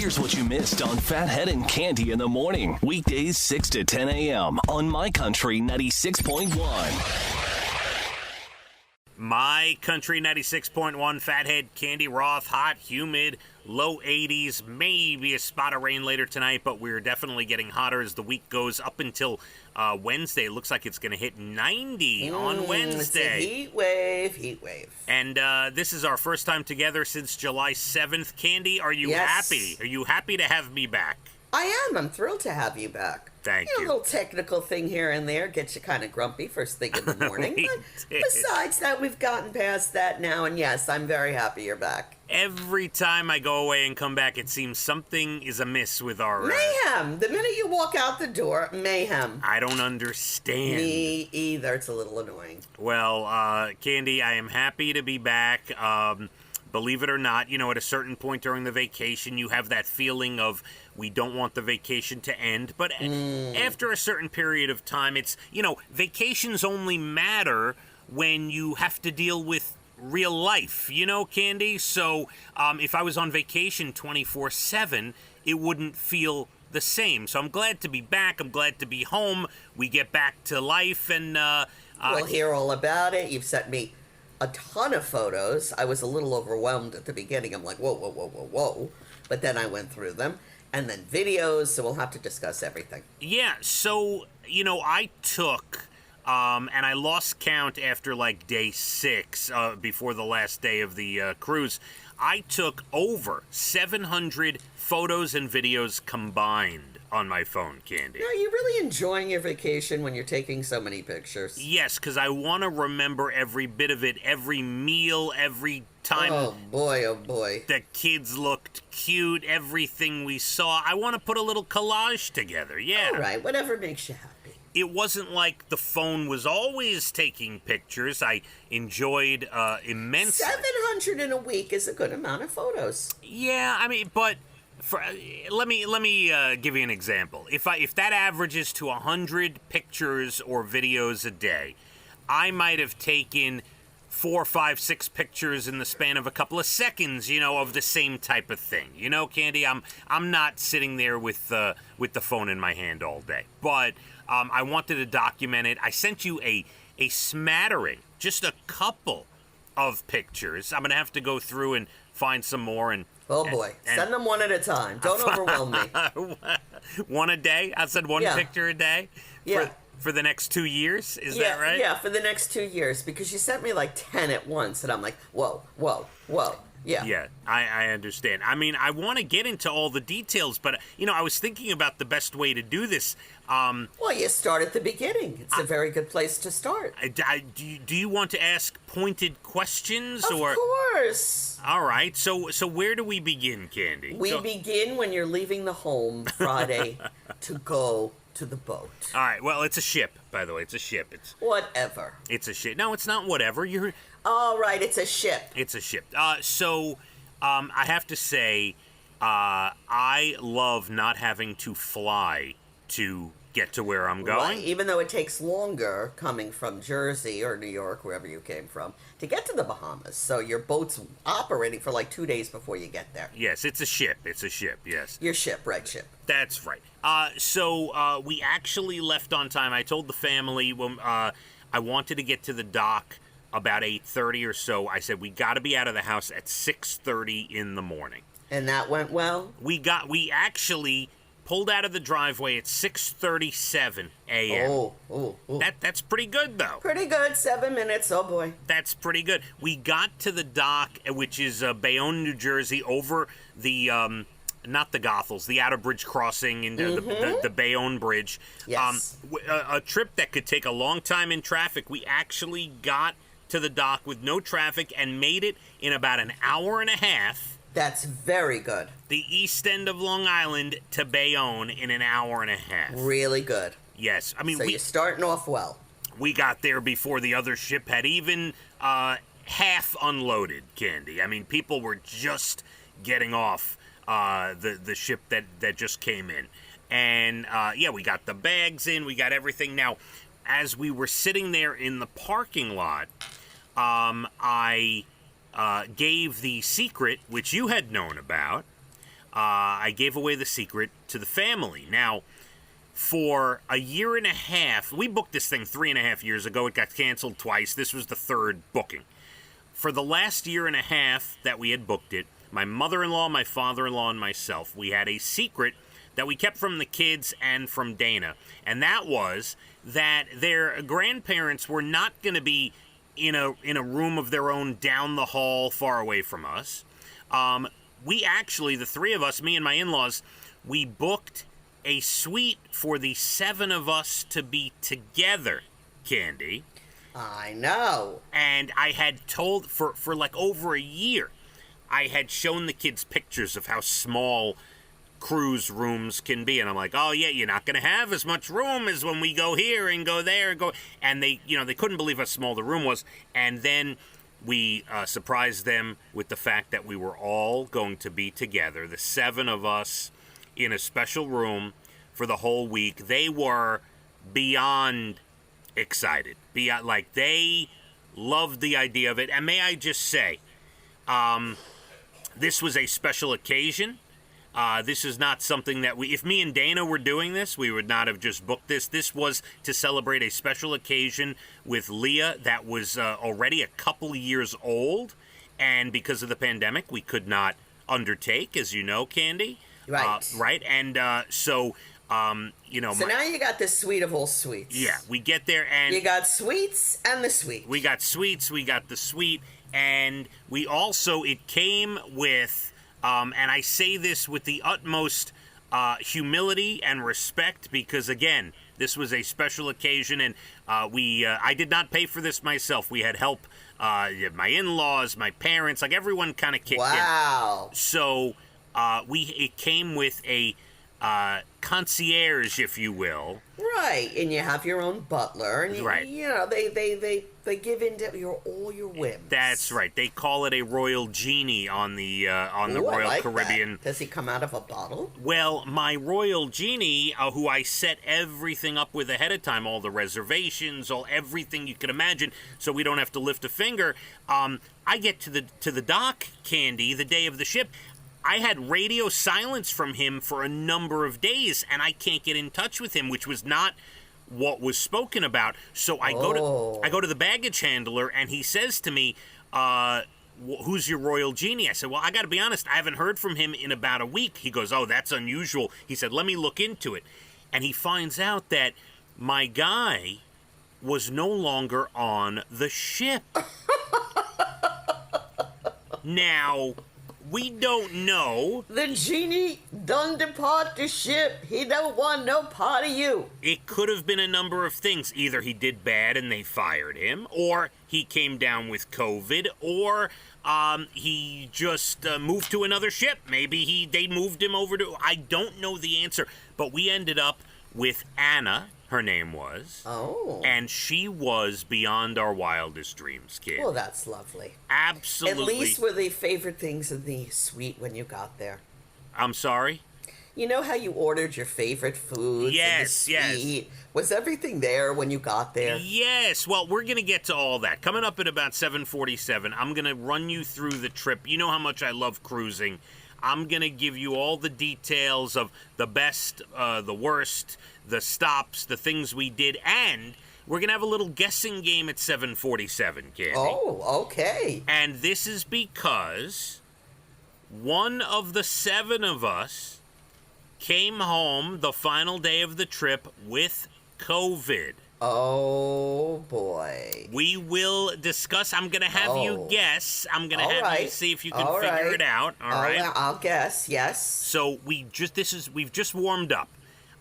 Here's what you missed on Phathead and Cande in the morning. Weekdays 6 to 10 a.m. on My Country 96.1. My Country 96.1, Phathead, Cande, Roth, hot, humid, low 80s, maybe a spot of rain later tonight, but we're definitely getting hotter as the week goes up until Wednesday. It looks like it's going to hit 90 on Wednesday. It's a heat wave. And this is our first time together since July 7th. Cande, are you happy? Are you happy to have me back? I am. I'm thrilled to have you back. Thank you. A little technical thing here and there gets you kind of grumpy first thing in the morning. But besides that, we've gotten past that now, and yes, I'm very happy you're back. Every time I go away and come back, it seems something is amiss with our... Mayhem! The minute you walk out the door, mayhem. I don't understand. Me either. It's a little annoying. Well, Cande, I am happy to be back. Believe it or not, at a certain point during the vacation, you have that feeling of we don't want the vacation to end. But after a certain period of time, it's, vacations only matter when you have to deal with real life, Cande? So if I was on vacation 24/7, it wouldn't feel the same. So I'm glad to be back. I'm glad to be home. We get back to life and... we'll hear all about it. You've sent me a ton of photos. I was a little overwhelmed at the beginning. I'm like, whoa. But then I went through them. And then videos, so we'll have to discuss everything. Yeah, so, I took, and I lost count after, day 6, before the last day of the cruise. I took over 700 photos and videos combined on my phone, Cande. Are you really enjoying your vacation when you're taking so many pictures? Yes, because I want to remember every bit of it, every meal, every time. Oh boy. The kids looked cute, everything we saw. I want to put a little collage together, yeah. All right, whatever makes you happy. It wasn't like the phone was always taking pictures. I enjoyed immensely. 700 in a week is a good amount of photos. Yeah, but... let me give you an example. If that averages to 100 pictures or videos a day, I might have taken 4, 5, 6 pictures in the span of a couple of seconds, of the same type of thing. Cande, I'm not sitting there with the phone in my hand all day. But I wanted to document it. I sent you a smattering, just a couple of pictures. I'm gonna have to go through and find some more and. Oh boy, send them one at a time. Don't overwhelm me. One a day? I said one picture a day? Yeah. For the next 2 years? Is that right? Yeah, for the next 2 years. Because you sent me 10 at once, and I'm like, whoa. Yeah. Yeah, I understand. I want to get into all the details, but, I was thinking about the best way to do this. Well, you start at the beginning. It's a very good place to start. Do you want to ask pointed questions? Of course. All right. So where do we begin, Cande? We begin when you're leaving the home Friday to go to the boat. All right. Well, it's a ship, by the way. It's a ship. It's whatever. It's a ship. No, it's not whatever. All right. It's a ship. It's a ship. I have to say, I love not having to fly to get to where I'm going. Right, even though it takes longer coming from Jersey or New York, wherever you came from, to get to the Bahamas. So your boat's operating for 2 days before you get there. Yes, it's a ship. It's a ship, yes. Your ship, right, ship. That's right. So we actually left on time. I told the family when I wanted to get to the dock about 8:30 or so. I said we got to be out of the house at 6:30 in the morning. And that went well? We actually pulled out of the driveway at 6:37 a.m. Oh. That's pretty good, though. Pretty good. 7 minutes. Oh, boy. That's pretty good. We got to the dock, which is Bayonne, New Jersey, over the, not the Goethals, the Outer Bridge crossing, and the Bayonne Bridge. Yes. A trip that could take a long time in traffic. We actually got to the dock with no traffic and made it in about an hour and a half. That's very good. The east end of Long Island to Bayonne in an hour and a half. Really good. Yes. So you're starting off well. We got there before the other ship had even half unloaded, Cande. People were just getting off the ship that just came in. And, we got the bags in. We got everything. Now, as we were sitting there in the parking lot, I... gave the secret, which you had known about, I gave away the secret to the family. Now, for a year and a half, we booked this thing 3.5 years ago. It got canceled twice. This was the third booking. For the last year and a half that we had booked it, my mother-in-law, my father-in-law, and myself, we had a secret that we kept from the kids and from Dana. And that was that their grandparents were not going to be in a room of their own down the hall far away from us. We actually, the three of us, me and my in-laws, we booked a suite for the 7 of us to be together, Candy. I know. And I had told, for like over a year, I had shown the kids pictures of how small cruise rooms can be. And I'm like, oh yeah, you're not going to have as much room as when we go here and go there and go. And they couldn't believe how small the room was. And then we surprised them with the fact that we were all going to be together, the 7 of us, in a special room for the whole week. They were beyond excited. They loved the idea of it. And may I just say, this was a special occasion. This is not something that if me and Dana were doing this, we would not have just booked this. This was to celebrate a special occasion with Leah that was already a couple of years old. And because of the pandemic, we could not undertake, as you know, Candy. Right. Right. And so now you got the suite of all suites. Yeah, we get there and you got suites and the suite. We got suites, we got the suite, and we also, it came with, and I say this with the utmost humility and respect because, again, this was a special occasion, and I did not pay for this myself. We had help, my in-laws, my parents, like everyone kind of kicked in. Wow. So it came with a concierge, if you will. Right, and you have your own butler, and right. They give in to all your whims. That's right. They call it a royal genie on the Royal Caribbean. That. Does he come out of a bottle? Well, my royal genie, who I set everything up with ahead of time, all the reservations, everything you can imagine, so we don't have to lift a finger. I get to the dock, Candy, the day of the ship. I had radio silence from him for a number of days, and I can't get in touch with him, which was not what was spoken about. So I go to the baggage handler, and he says to me, who's your royal genie? I said, well, I got to be honest, I haven't heard from him in about a week. He goes, oh, that's unusual. He said, let me look into it. And he finds out that my guy was no longer on the ship. Now, we don't know. The genie done depart the ship. He don't want no part of you. It could have been a number of things. Either he did bad and they fired him, or he came down with COVID, or he just moved to another ship. Maybe they moved him over to... I don't know the answer. But we ended up with Anna, her name was. Oh. And she was beyond our wildest dreams, kid. Well, that's lovely. Absolutely. At least were they favorite things in the suite when you got there? I'm sorry? You know how you ordered your favorite foods? Yes, in the suite? Yes. Was everything there when you got there? Yes. Well, we're going to get to all that. Coming up at about 7:47, I'm going to run you through the trip. You know how much I love cruising. I'm going to give you all the details of the best, the worst, the stops, the things we did, and we're going to have a little guessing game at 7:47, Candy. Oh, okay. And this is because one of the 7 of us came home the final day of the trip with COVID. Oh, boy. We will discuss. I'm going to have you guess. I'm going to have you see if you can figure it out. All right. I'll guess, yes. So we've just warmed up.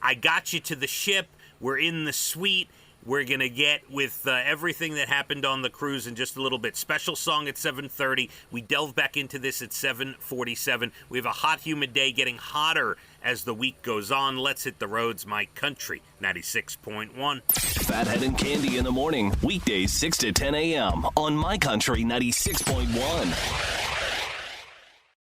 I got you to the ship. We're in the suite. We're going to get with everything that happened on the cruise in just a little bit. Special song at 7:30. We delve back into this at 7:47. We have a hot, humid day getting hotter as the week goes on. Let's hit the roads, my country. 96.1. Phathead and Cande in the morning. Weekdays 6 to 10 a.m. on My Country 96.1.